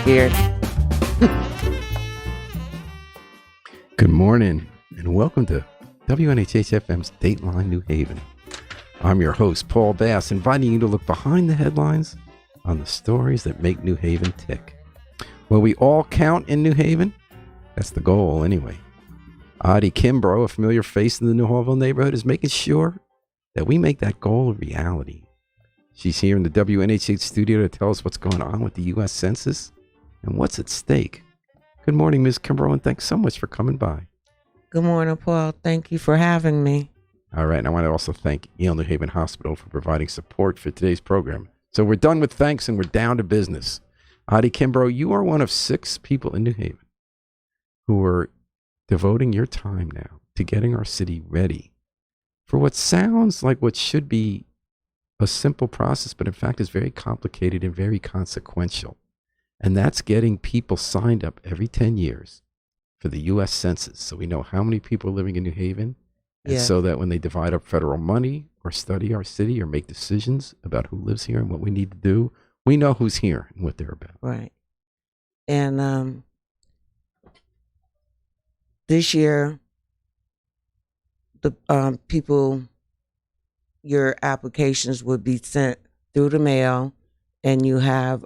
scared. Good morning, and welcome to WNHH-FM's Dateline New Haven. I'm your host, Paul Bass, inviting you to look behind the headlines on the stories that make New Haven tick. Will we all count in New Haven? That's the goal, anyway. Addy Kimbrough, a familiar face in the New Hallville neighborhood, is making sure that we make that goal a reality. She's here in the WNHH studio to tell us what's going on with the U.S. Census and what's at stake. Good morning, Ms. Kimbrough, and thanks so much for coming by. Good morning, Paul. Thank you for having me. All right, and I want to also thank Yale New Haven Hospital for providing support for today's program. So we're done with thanks and we're down to business. Addy Kimbrough, you are one of 6 people in New Haven who are devoting your time now to getting our city ready for what sounds like what should be a simple process, but in fact is very complicated and very consequential. And that's getting people signed up every 10 years for the U.S. Census, so we know how many people are living in New Haven, and so that when they divide up federal money or study our city or make decisions about who lives here and what we need to do, we know who's here and what they're about. Right. And this year, the people, your applications would be sent through the mail, and you have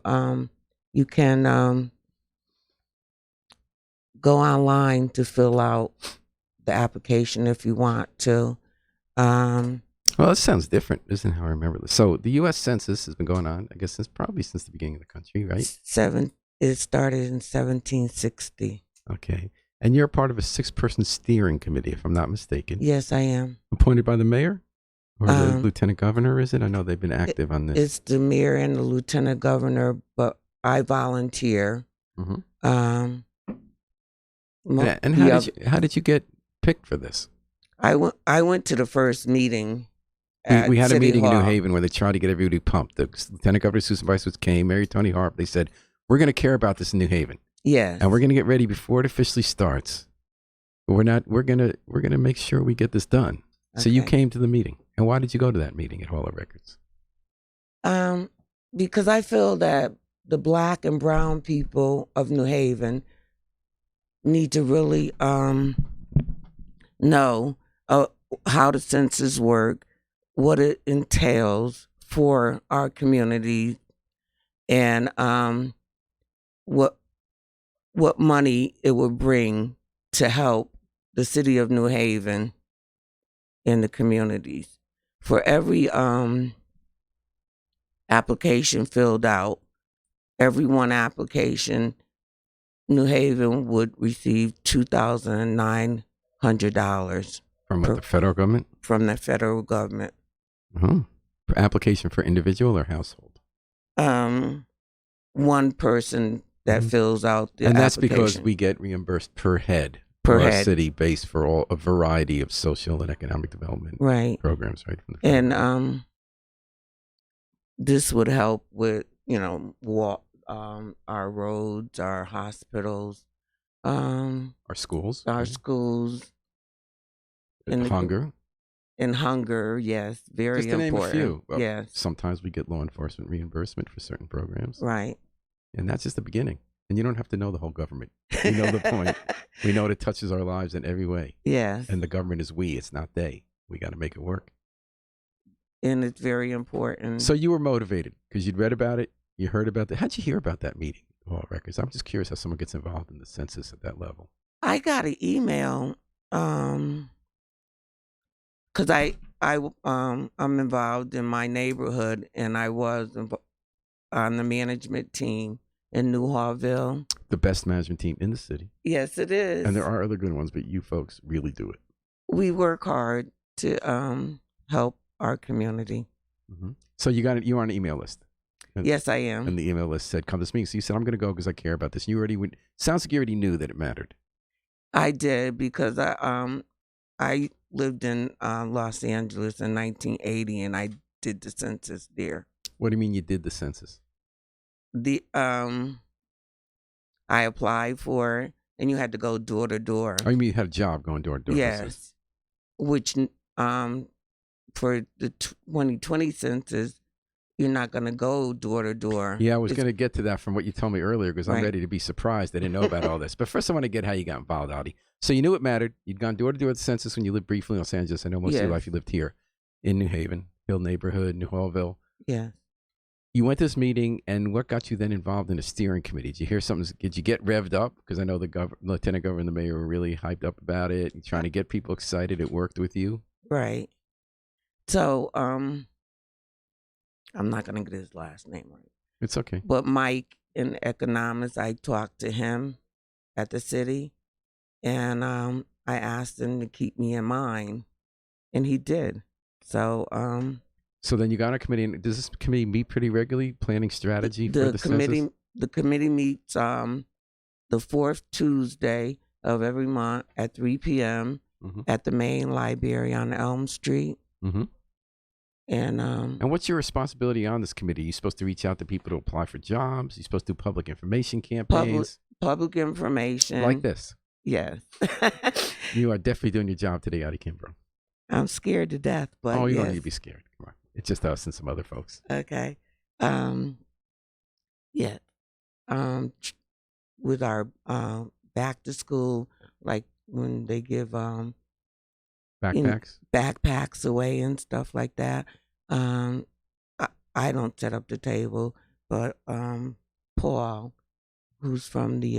you can go online to fill out the application if you want to. Well, that sounds different, isn't how I remember this. So the U.S. Census has been going on, I guess, since the beginning of the country, right? It started in 1760. Okay. And you're part of a 6-person steering committee, if I'm not mistaken. Yes, I am. Appointed by the mayor? Or the lieutenant governor, is it? I know they've been active on this. It's the mayor and the lieutenant governor, but I volunteer. Mm-hmm. And how did you get picked for this? I went to the first meeting. We had a meeting Hall. in New Haven where they tried to get everybody pumped. The lieutenant governor, Susan Vice came, Mary Tony Harp. They said, we're going to care about this in New Haven. Yes. And we're going to get ready before it officially starts. But we're going to make sure we get this done. Okay. So you came to the meeting. And why did you go to that meeting at Hall of Records? Because I feel that the Black and brown people of New Haven need to really know how the census work, what it entails for our community, and what money it would bring to help the city of New Haven and the communities. For every application filled out, every one application, New Haven would receive $2,900 from the federal government. From the federal government. Uh-huh. For application for individual or household. One person that fills out the and that's application. because we get reimbursed per head. Per head. City based for a variety of social and economic development programs, right? And this would help with our roads, our hospitals, our schools, and hunger. And hunger, yes, very important. Just to important. name a few. Well, yes. Sometimes we get law enforcement reimbursement for certain programs. Right. And that's just the beginning. And you don't have to know the whole government. We know the point. We know it touches our lives in every way. Yes. And the government is we, it's not they. We got to make it work. And it's very important. So you were motivated because you'd read about it, you heard about it. How'd you hear about that meeting, Hall Records? I'm just curious how someone gets involved in the census at that level. I got an email because I'm involved in my neighborhood, and I was on the management team in New Hallville. The best management team in the city. Yes, it is. And there are other good ones, but you folks really do it. We work hard to help our community. Mm-hmm. So you're on an email list. Yes, I am. And the email list said, come to this meeting. So you said, I'm going to go because I care about this. And you already went. Sounds like you already knew that it mattered. I did because I lived in Los Angeles in 1980, and I did the census there. What do you mean you did the census? I applied for it, and you had to go door to door. Oh, you mean you had a job going door to door? Yes, which for the 2020 census, you're not going to go door to door. Yeah, I was going to get to that from what you told me earlier because I'm Right. ready to be surprised. I didn't know about all this. But first, I want to get how you got involved, Addy. So you knew it mattered. You'd gone door to door at the census when you lived briefly in Los Angeles. I know most of your Yes. life you lived here in New Haven, Hill neighborhood, New Hallville. Yeah. You went to this meeting, and what got you then involved in a steering committee? Did you hear something? Did you get revved up? Because I know the lieutenant governor and the mayor were really hyped up about it, and trying to get people excited. It worked with you. Right. So, I'm not going to get his last name right. It's okay. But Mike in economics, I talked to him at the city, and I asked him to keep me in mind, and he did. So, So then you got on a committee, and does this committee meet pretty regularly, planning strategy for the committee census? the committee meets the fourth Tuesday of every month at 3 p.m. At the main library on Elm Street. Mm-hmm. And what's your responsibility on this committee? You're supposed to reach out to people to apply for jobs. You're supposed to do public information campaigns. Public information. Like this. Yes. You are definitely doing your job today, Addy Kimbrough. I'm scared to death, but you yes. don't need to be scared. Come on. It's just us and some other folks. Okay. Yeah. With our back to school, like when they give Backpacks away and stuff like that. I don't set up the table, but Paul, who's from the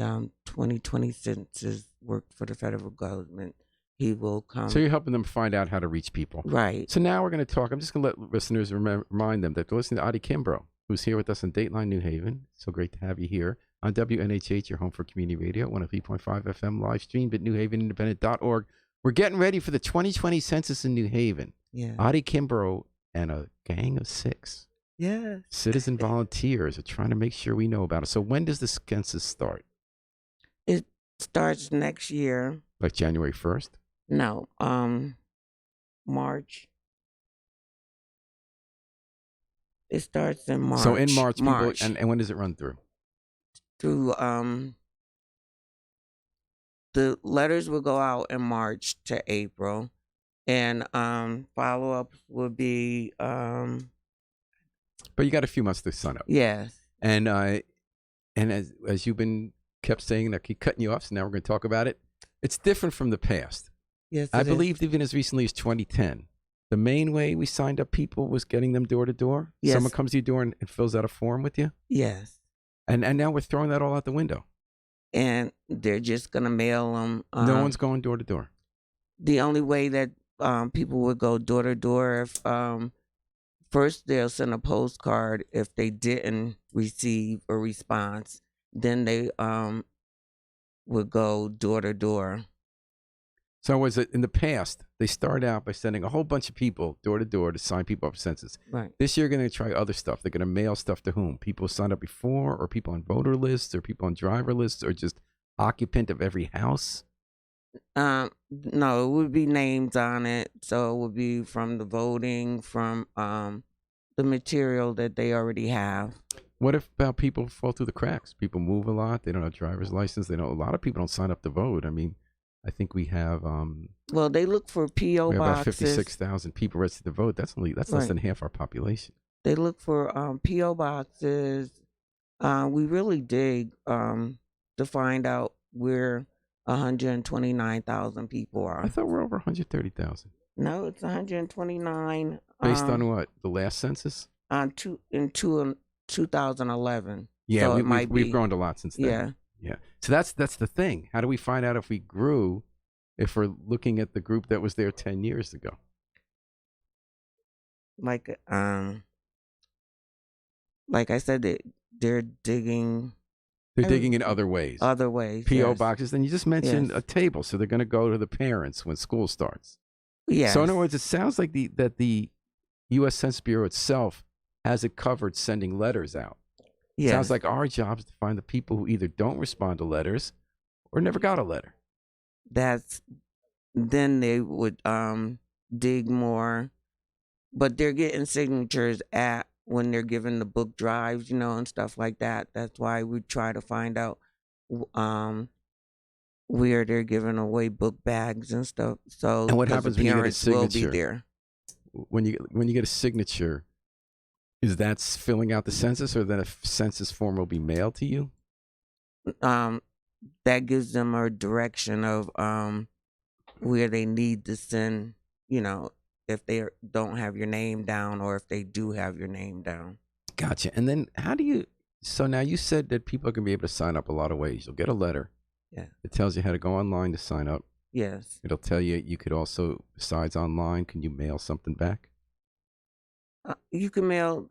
2020 census, worked for the federal government. He will come. So you're helping them find out how to reach people. Right. So now we're going to talk. I'm just going to let listeners remind them that they're listening to Addy Kimbrough, who's here with us on Dateline New Haven. So great to have you here on WNHH, your home for community radio, 103.5 FM, live streamed at newhavenindependent.org. We're getting ready for the 2020 census in New Haven. Yeah. Addy Kimbrough and a gang of 6 citizen volunteers are trying to make sure we know about it. So when does the census start? It starts next year. Like January 1st? No, March. It starts in March. So in March. People, and when does it run through? Through the letters will go out in March to April, and follow-ups will be But you got a few months to sign up. Yes. And as you've been kept saying, and I keep cutting you off, so now we're going to talk about it. It's different from the past. Yes, I believe even as recently as 2010, the main way we signed up people was getting them door to door. Yes. Someone comes to your door and fills out a form with you. Yes. And now we're throwing that all out the window. And they're just gonna mail them. No one's going door to door. The only way that people would go door to door if first they'll send a postcard if they didn't receive a response. Then they would go door to door. So was it in the past? They started out by sending a whole bunch of people door to door to sign people up for census. Right. This year, they're going to try other stuff. They're going to mail stuff to whom? People who signed up before, or people on voter lists, or people on driver lists, or just occupant of every house? No, it would be names on it. So it would be from the voting, from the material that they already have. What about people fall through the cracks? People move a lot. They don't have a driver's license. They don't. A lot of people don't sign up to vote. I mean, I think we have. Well, they look for P.O. we have boxes. about 56,000 people registered to vote. That's less than half our population. They look for P.O. boxes. We really dig to find out where 129,000 people are. I thought we're over 130,000. No, it's 129. Based on what? The last census? In 2011. Yeah, So we've grown a lot since then. Yeah. Yeah. So that's the thing. How do we find out if we grew if we're looking at the group that was there 10 years ago? Like I said, they're digging. They're digging in other ways. Other ways. P.O. yes. boxes. Then you just mentioned Yes. a table. So they're going to go to the parents when school starts. Yeah. So in other words, it sounds like the U.S. Census Bureau itself has it covered sending letters out. Yes. Sounds like our job is to find the people who either don't respond to letters or never got a letter. Then they would dig more, but they're getting signatures when they're given the book drives, and stuff like that. That's why we try to find out where they're giving away book bags and stuff. So And what happens the when you get a parents will be signature? there. When you get a signature, Is that filling out the census, or that a census form will be mailed to you? That gives them a direction of where they need to send, if they don't have your name down or if they do have your name down. Gotcha. And then how do you, so now you said that people are going to be able to sign up a lot of ways. You'll get a letter. Yeah. It tells you how to go online to sign up. Yes. It'll tell you, you could also, besides online, can you mail something back? You can mail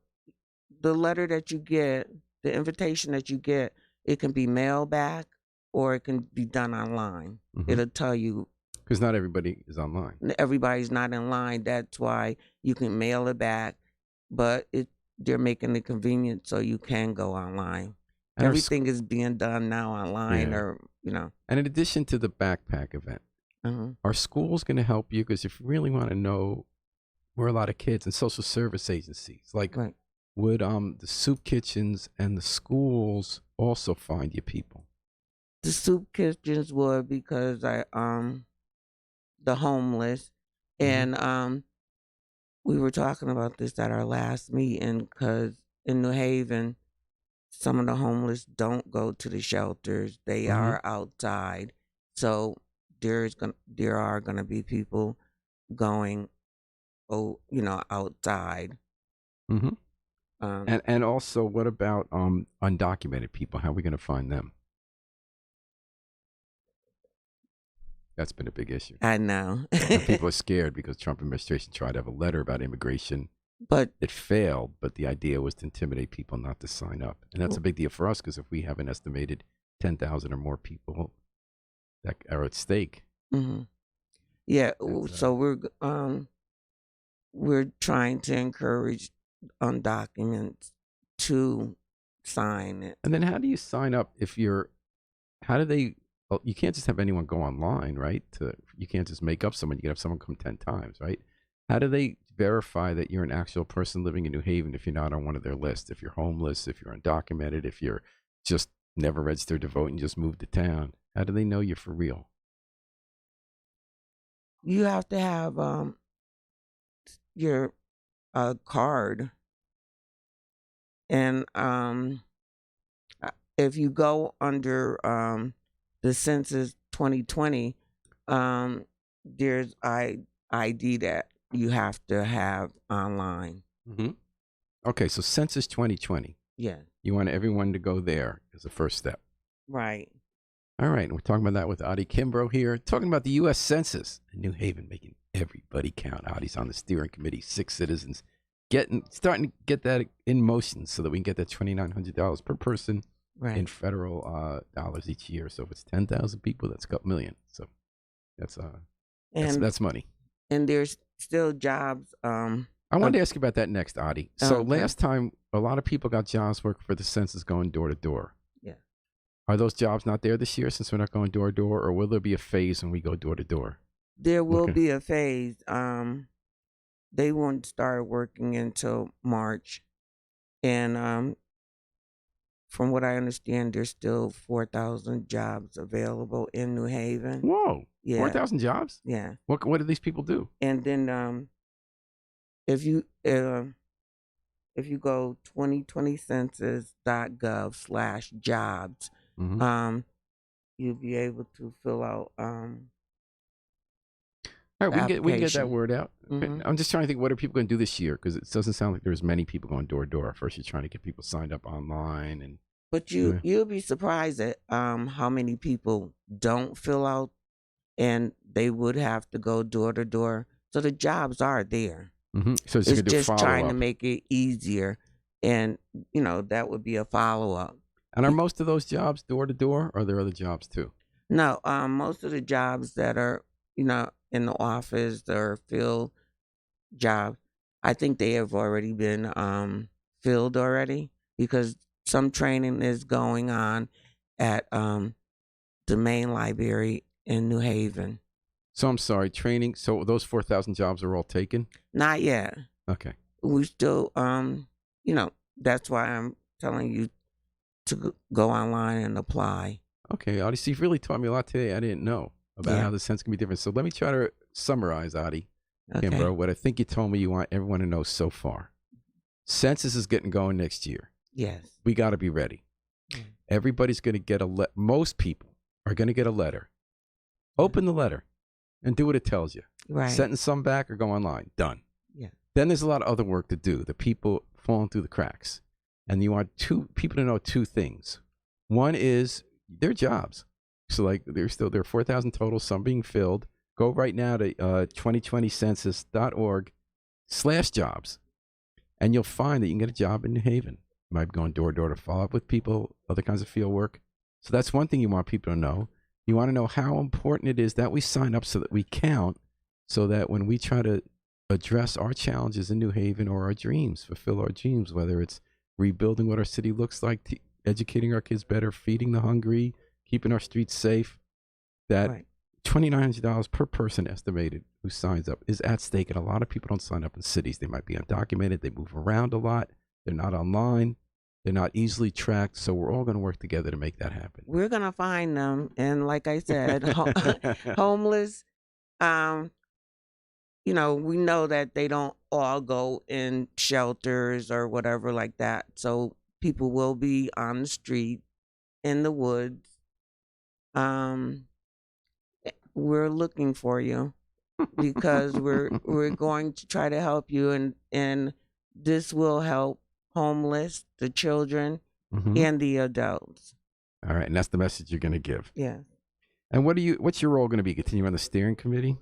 the letter that you get, the invitation that you get. It can be mailed back or it can be done online. Mm-hmm. It'll tell you. Because not everybody is online. Everybody's not in line. That's why you can mail it back, but they're making it convenient so you can go online. And everything is being done now online, And in addition to the backpack event, are schools going to help you? Because if you really want to know where a lot of kids and social service agencies, like would the soup kitchens and the schools also find you people? The soup kitchens would, because the homeless, and we were talking about this at our last meeting, because in New Haven, some of the homeless don't go to the shelters. They are outside. So there are gonna be people going outside. And also, what about undocumented people? How are we going to find them? That's been a big issue. I know. People are scared because Trump administration tried to have a letter about immigration, but it failed. But the idea was to intimidate people not to sign up, and that's a big deal for us, because if we have an estimated 10,000 or more people that are at stake. Yeah. So we're trying to encourage undocumented to sign it. And then how do you sign up if you're? How do they? Well, you can't just have anyone go online, right? You can't just make up someone. You can have someone come 10 times, right? How do they verify that you're an actual person living in New Haven if you're not on one of their lists? If you're homeless, if you're undocumented, if you're just never registered to vote and just moved to town, how do they know you're for real? You have to have your card, and if you go under the census 2020, there's ID that you have to have online. Okay, so census 2020. Yeah. You want everyone to go there as a first step. Right. All right, and we're talking about that with Addy Kimbrough here, talking about the U.S. Census in New Haven, making everybody count. Addy's on the steering committee, 6 citizens, starting to get that in motion so that we can get that $2,900 per person in federal dollars each year. So if it's 10,000 people, that's a couple million. So that's money. And there's still jobs. I wanted to ask you about that next, Addy. So last time, a lot of people got jobs working for the census going door to door. Yeah. Are those jobs not there this year since we're not going door to door, or will there be a phase when we go door to door? There will be a phase. They won't start working until March. And from what I understand, there's still 4,000 jobs available in New Haven. Whoa. Yeah. 4,000 jobs? Yeah. What do these people do? And then if you go 2020census.gov/jobs, you'll be able to fill out all right, we can get that word out. Mm-hmm. I'm just trying to think, what are people going to do this year? Because it doesn't sound like there's many people going door to door. First, you're trying to get people signed up online, but you'll be surprised at how many people don't fill out, and they would have to go door to door. So the jobs are there. So it's just trying to make it easier, and that would be a follow-up. And are most of those jobs door to door, or are there other jobs too? No, most of the jobs that are in the office or field jobs, I think they have already been filled already, because some training is going on at the main library in New Haven. So I'm sorry, training. So those 4,000 jobs are all taken? Not yet. Okay. We still, that's why I'm telling you to go online and apply. Okay, Addy, so you've really taught me a lot today I didn't know about how the census can be different. So let me try to summarize, Addy Kimbrough, what I think you told me you want everyone to know so far. Census is getting going next year. Yes. We got to be ready. Everybody's going to get most people are going to get a letter. Open the letter and do what it tells you. Right. Send some back or go online. Done. Yeah. Then there's a lot of other work to do. The people falling through the cracks. And you want people to know two things. One is their jobs. So like there are 4,000 total, some being filled. Go right now to 2020census.org/jobs. And you'll find that you can get a job in New Haven. You might be going door to door to follow up with people, other kinds of field work. So that's one thing you want people to know. You want to know how important it is that we sign up so that we count, so that when we try to address our challenges in New Haven or our dreams, fulfill our dreams, whether it's rebuilding what our city looks like, educating our kids better, feeding the hungry, keeping our streets safe, that Right. $2,900 per person estimated who signs up is at stake. And a lot of people don't sign up in cities. They might be undocumented. They move around a lot. They're not online. They're not easily tracked. So we're all going to work together to make that happen. We're going to find them. And like I said, homeless, we know that they don't all go in shelters or whatever like that. So people will be on the street, in the woods. We're looking for you because we're going to try to help you, and this will help homeless, the children, and the adults. All right, and that's the message you're going to give. Yeah. And what's your role going to be? Continue on the steering committee?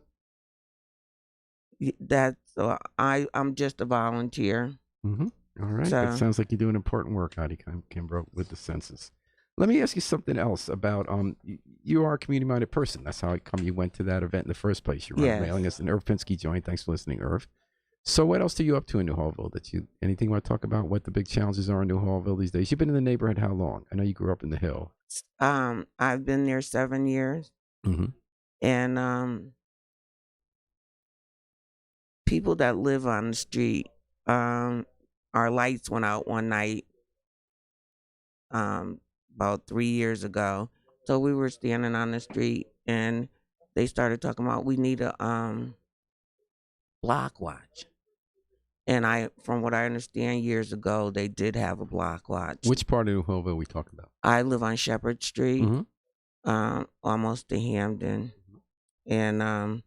I'm just a volunteer. All right, that sounds like you're doing important work, Addy Kimbrough, with the census. Let me ask you something else about you are a community-minded person. That's how you went to that event in the first place. You were mailing us an Irv Pinsky joint. Thanks for listening, Irv. So what else are you up to in New Hallville? Anything you want to talk about? What the big challenges are in New Hallville these days? You've been in the neighborhood how long? I know you grew up in the Hill. I've been there 7 years, and people that live on the street. Our lights went out one night. About 3 years ago. So we were standing on the street and they started talking about we need a block watch. And from what I understand, years ago they did have a block watch. Which part of New Hallville are we talking about? I live on Shepherd Street, almost to Hamden. And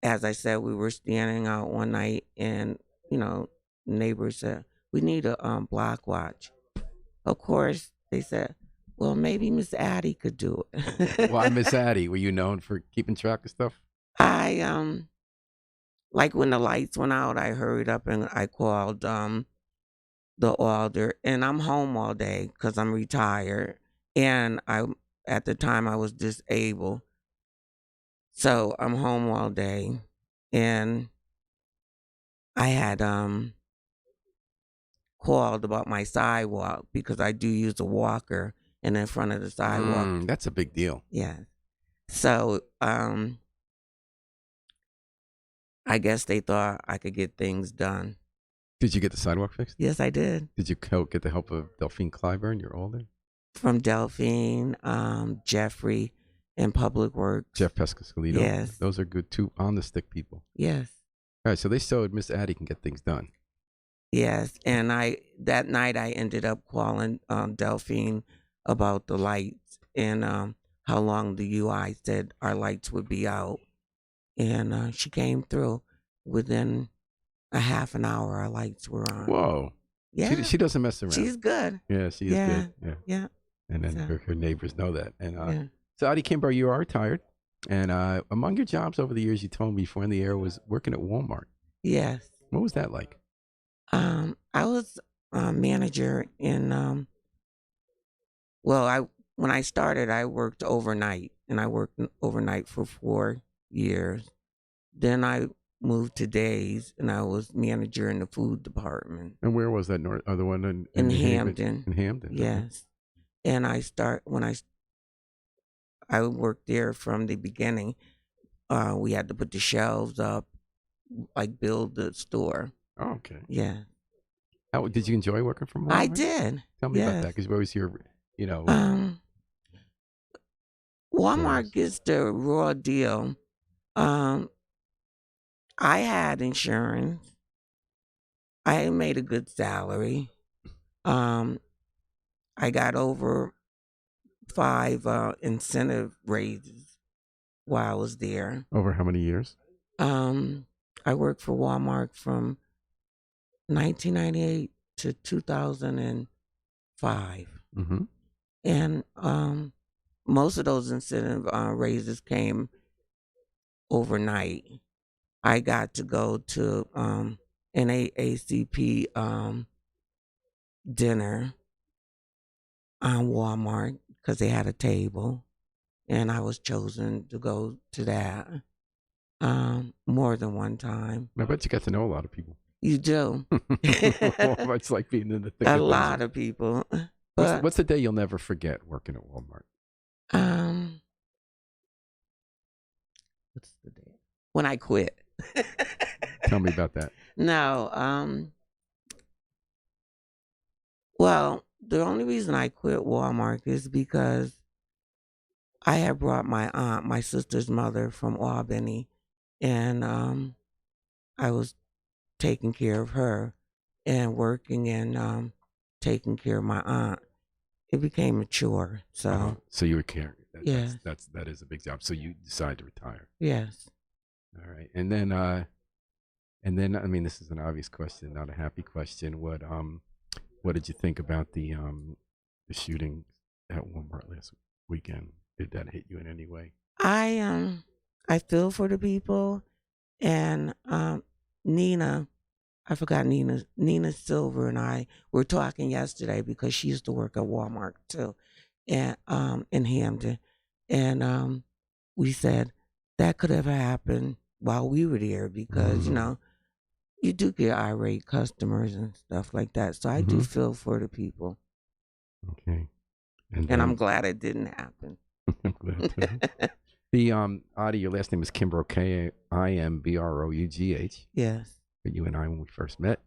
as I said, we were standing out one night and, neighbors said, we need a block watch. Of course, they said, well, maybe Miss Addy could do it. Why Miss Addy? Were you known for keeping track of stuff? I, like when the lights went out, I hurried up and I called the alder. And I'm home all day because I'm retired. And at the time, I was disabled. So I'm home all day. And I had called about my sidewalk because I do use a walker and in front of the sidewalk. That's a big deal. Yeah. So I guess they thought I could get things done. Did you get the sidewalk fixed? Yes, I did. Did you get the help of Delphine Clyburn, your older? From Delphine, Jeffrey, and Public Works. Jeff Pescascolito. Yes. Those are good, two on-the-stick people. Yes. All right, so they showed Miss Addy can get things done. Yes, and that night I ended up calling Delphine about the lights and how long the UI said our lights would be out. And she came through. Within a half an hour, our lights were on. Whoa. Yeah. She doesn't mess around. She's good. Yeah, she is good. Yeah. And then her neighbors know that. And So Addy Kimbrough, you are retired. And among your jobs over the years, you told me before in the air was working at Walmart. Yes. What was that like? I was a manager in, when I started, I worked overnight, and I worked overnight for 4 years. Then I moved to days, and I was manager in the food department. And where was that other one? In Hamden. In Hamden? Yes. And I worked there from the beginning. We had to put the shelves up, like build the store. Oh, okay. Yeah. How did you enjoy working from Walmart? I did. Tell me about that, because we always hear, Walmart gets the raw deal. I had insurance, I made a good salary. I got over 5 incentive raises while I was there. Over how many years? I worked for Walmart from 1998 to 2005. Mm-hmm. And most of those incentive raises came overnight. I got to go to an AACP dinner on Walmart because they had a table, and I was chosen to go to that more than one time. I bet you got to know a lot of people. You do. It's like being in the thick A of things. lot of people. But What's the day you'll never forget working at Walmart? what's the day? When I quit. Tell me about that. No, well, the only reason I quit Walmart is because I had brought my aunt, my sister's mother, from Albany, and I was taking care of her and working and taking care of my aunt. It became a chore. So So you were caring. Yeah. That is a big job. So you decided to retire. yes. All right. And then I mean, this is an obvious question, not a happy question. What did you think about the shooting at Walmart last weekend? Did that hit you in any way? I feel for the people, and Nina, I forgot Nina Silver and I were talking yesterday because she used to work at Walmart too, and in Hampton, and we said that could have happened while we were there because you do get irate customers and stuff like that. So I do feel for the people, Okay. and I'm glad it didn't happen. I'm glad too. The Addy, your last name is Kimbrough, Kimbrough. Yes. But you and I, when we first met,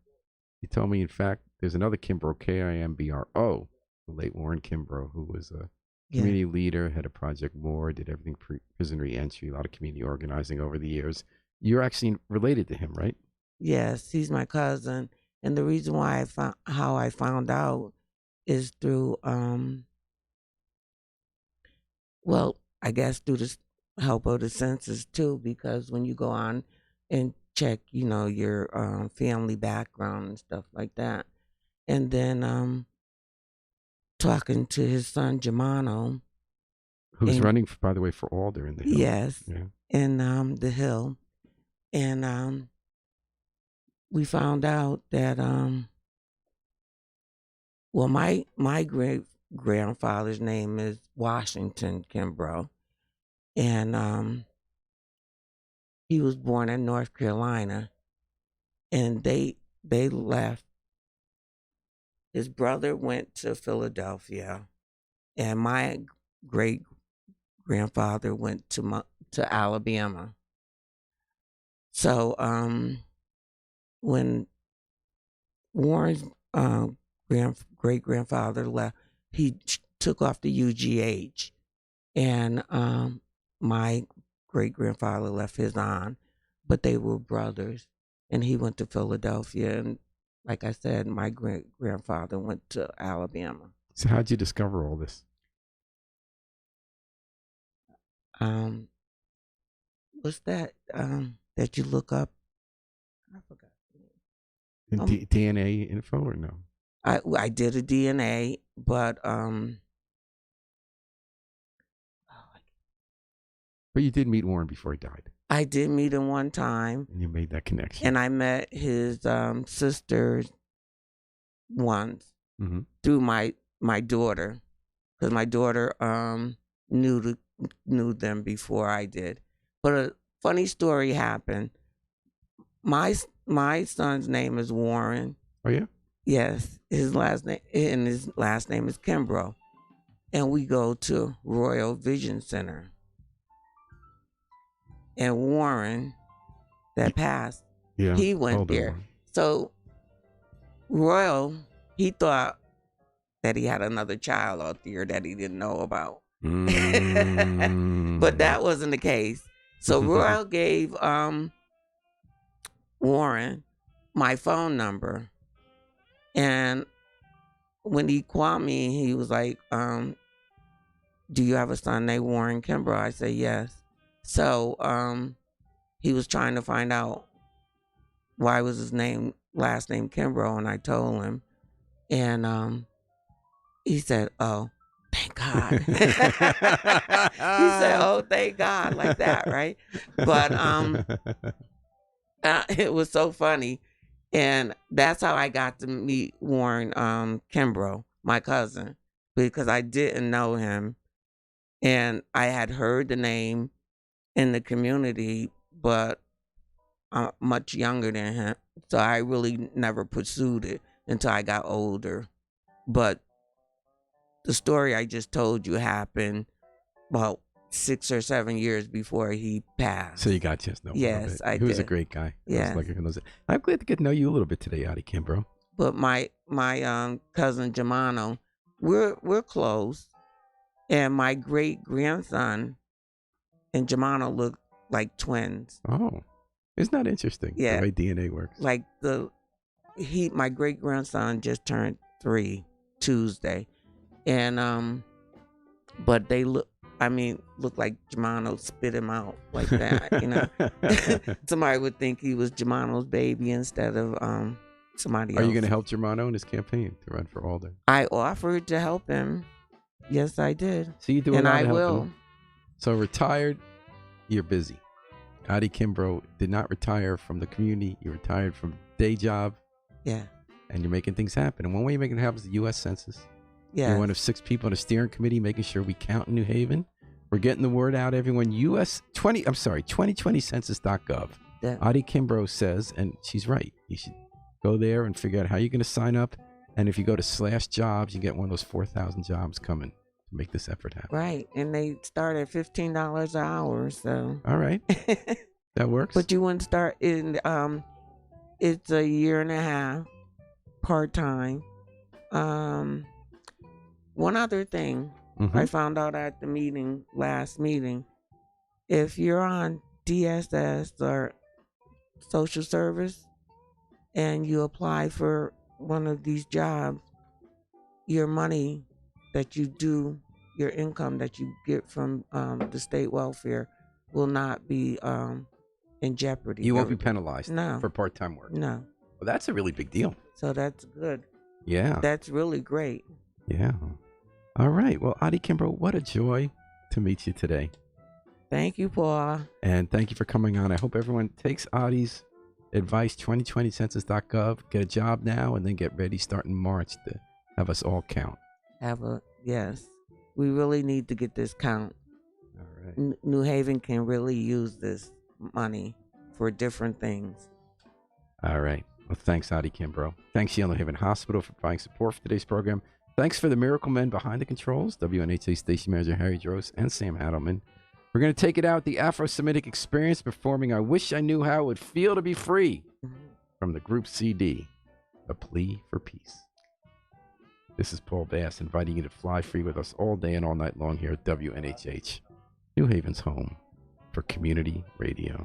you told me, in fact, there's another Kimbrough, Kimbrough, the late Warren Kimbrough, who was a community leader, had a Project More, did everything prison reentry, a lot of community organizing over the years. You're actually related to him, right? Yes, he's my cousin, and the reason why how I found out is through well, I guess through the help of the census too, because when you go on and check, your family background and stuff like that, and then talking to his son Germano, Who's running, by the way, for Alder in the Hill. yes, Yeah. in the Hill, and we found out that well, my great grandfather's name is Washington Kimbrough, and he was born in North Carolina, and they left. His brother went to Philadelphia, and my great grandfather went to Alabama. So when Warren's great grandfather left, he took off the UGH, and my great grandfather left his on, but they were brothers, and he went to Philadelphia, and like I said, my great grandfather went to Alabama. So how'd you discover all this? What's that that you look up? I forgot. DNA info or no? I did a DNA, but But you did meet Warren before he died. I did meet him one time, And you made that connection. and I met his sister once through my daughter, because my daughter knew them before I did. But a funny story happened. My son's name is Warren. Oh yeah? Yes, his last name is Kimbrough, and we go to Royal Vision Center. And Warren, that passed, he went there. Warren. So Royal, he thought that he had another child out there that he didn't know about. But that wasn't the case. So Royal gave Warren my phone number. And when he called me, he was like, do you have a son named Warren Kimbrough? I said, yes. So he was trying to find out why was his last name Kimbrough, and I told him. And he said, oh, thank God. He said, oh, thank God, like that, right? But it was so funny. And that's how I got to meet Warren Kimbrough, my cousin, because I didn't know him. And I had heard the name in the community, but I'm much younger than him. So I really never pursued it until I got older. But the story I just told you happened about 6 or 7 years before he passed. So you got a chance to know him a little Yes, bit. I He was a did. great guy. Yes. I'm glad to get to know you a little bit today, Addy Kimbrough. But my cousin Germano, we're close, and my great grandson and Germano look like twins. Oh, isn't that interesting? Yeah. The way DNA works. Like my great grandson just turned 3 Tuesday, and but they look like Germano spit him out like that. You know, somebody would think he was Germano's baby instead of somebody else. Are you going to help Germano in his campaign to run for alder? I offered to help him. Yes, I did. So you do a and lot I of helping. will. So retired, you're busy. Addy Kimbrough did not retire from the community. You retired from day job. Yeah. And you're making things happen. And one way you're making it happen is the U.S. Census. Yeah. You're one of 6 people on the steering committee making sure we count in New Haven. We're getting the word out, everyone. 2020census.gov. Yeah. Addy Kimbrough says, and she's right, you should go there and figure out how you're going to sign up. And if you go to /jobs, you get one of those 4,000 jobs coming to make this effort happen. Right. And they start at $15 an hour. So. All right. That works. But you wouldn't start in, it's a year and a half, part-time. One other thing I found out at the last meeting, if you're on DSS or social service and you apply for one of these jobs, your money that you do, your income that you get from the state welfare will not be in jeopardy. You won't be penalized No. for part-time work. No. Well, that's a really big deal. So that's good. Yeah. That's really great. Yeah. All right. Well, Addy Kimbrough, what a joy to meet you today. Thank you, Paul. And thank you for coming on. I hope everyone takes Addy's advice, 2020census.gov. Get a job now and then get ready starting March to have us all count. Yes. We really need to get this count. All right. New Haven can really use this money for different things. All right. Well, thanks, Addy Kimbrough. Thanks, New Haven Hospital, for providing support for today's program. Thanks for the miracle men behind the controls, WNHA Station Manager Harry Drost and Sam Hadelman. We're going to take it out the Afro-Semitic Experience performing I Wish I Knew How It Would Feel to Be Free from the group CD, A Plea for Peace. This is Paul Bass inviting you to fly free with us all day and all night long here at WNHH, New Haven's home for community radio.